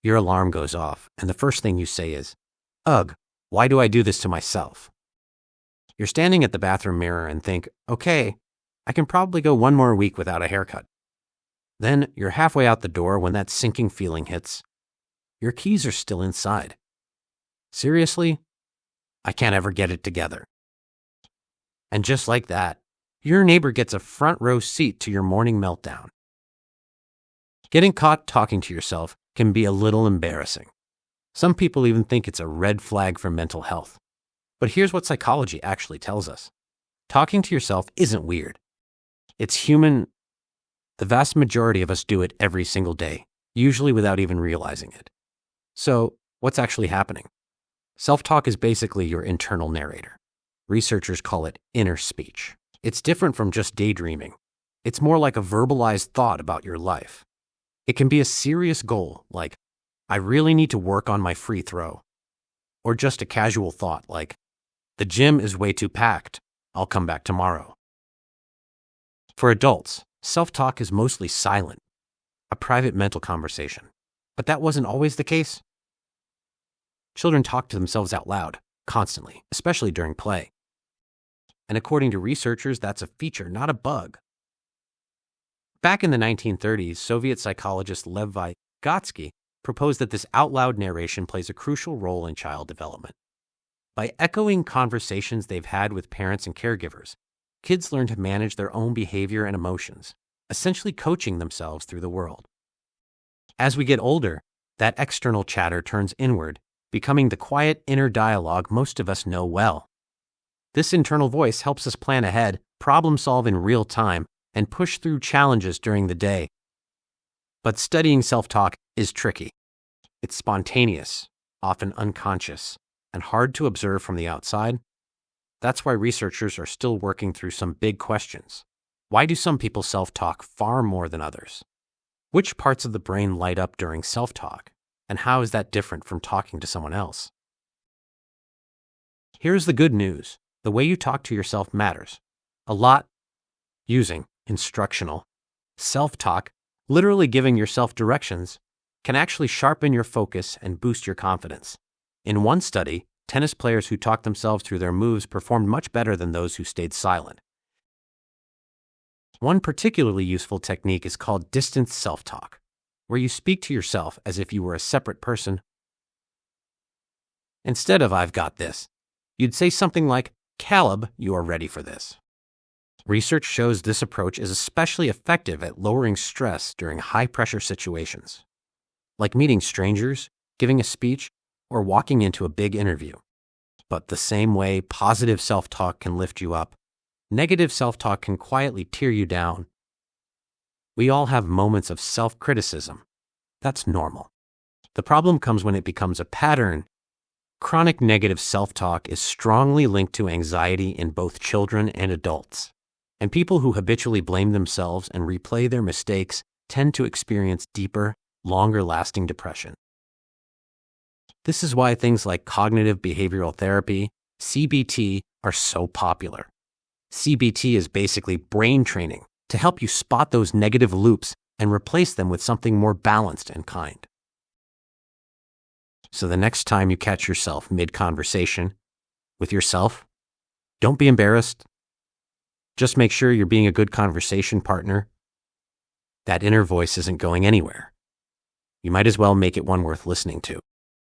Your alarm goes off, and the first thing you say is, "Ugh, why do I do this to myself?" You're standing at the bathroom mirror and think, "Okay, I can probably go one more week without a haircut." Then you're halfway out the door when that sinking feeling hits. Your keys are still inside. Seriously? I can't ever get it together. And just like that, your neighbor gets a front row seat to your morning meltdown. Getting caught talking to yourself can be a little embarrassing. Some people even think it's a red flag for mental health. But here's what psychology actually tells us. Talking to yourself isn't weird. It's human. The vast majority of us do it every single day, usually without even realizing it. So, what's actually happening? Self-talk is basically your internal narrator. Researchers call it inner speech. It's different from just daydreaming. It's more like a verbalized thought about your life. It can be a serious goal, like, I really need to work on my free throw. Or just a casual thought, like, the gym is way too packed. I'll come back tomorrow. For adults, self-talk is mostly silent, a private mental conversation. But that wasn't always the case. Children talk to themselves out loud, constantly, especially during play. And according to researchers, that's a feature, not a bug. Back in the 1930s, Soviet psychologist Lev Vygotsky proposed that this out-loud narration plays a crucial role in child development. By echoing conversations they've had with parents and caregivers, kids learn to manage their own behavior and emotions, essentially coaching themselves through the world. As we get older, that external chatter turns inward, becoming the quiet inner dialogue most of us know well. This internal voice helps us plan ahead, problem solve in real time, and push through challenges during the day. But studying self-talk is tricky. It's spontaneous, often unconscious, and hard to observe from the outside. That's why researchers are still working through some big questions. Why do some people self-talk far more than others? Which parts of the brain light up during self-talk? And how is that different from talking to someone else? Here's the good news. The way you talk to yourself matters a lot. Using instructional self-talk, literally giving yourself directions, can actually sharpen your focus and boost your confidence. In one study, tennis players who talked themselves through their moves performed much better than those who stayed silent. One particularly useful technique is called distance self-talk, where you speak to yourself as if you were a separate person. Instead of "I've got this," you'd say something like, "Caleb, you are ready for this." Research shows this approach is especially effective at lowering stress during high-pressure situations, like meeting strangers, giving a speech, or walking into a big interview. But the same way positive self-talk can lift you up, negative self-talk can quietly tear you down. We all have moments of self-criticism. That's normal. The problem comes when it becomes a pattern. Chronic negative self-talk is strongly linked to anxiety in both children and adults. And people who habitually blame themselves and replay their mistakes tend to experience deeper, longer-lasting depression. This is why things like cognitive behavioral therapy, CBT, are so popular. CBT is basically brain training to help you spot those negative loops and replace them with something more balanced and kind. So the next time you catch yourself mid-conversation with yourself, don't be embarrassed. Just make sure you're being a good conversation partner. That inner voice isn't going anywhere. You might as well make it one worth listening to.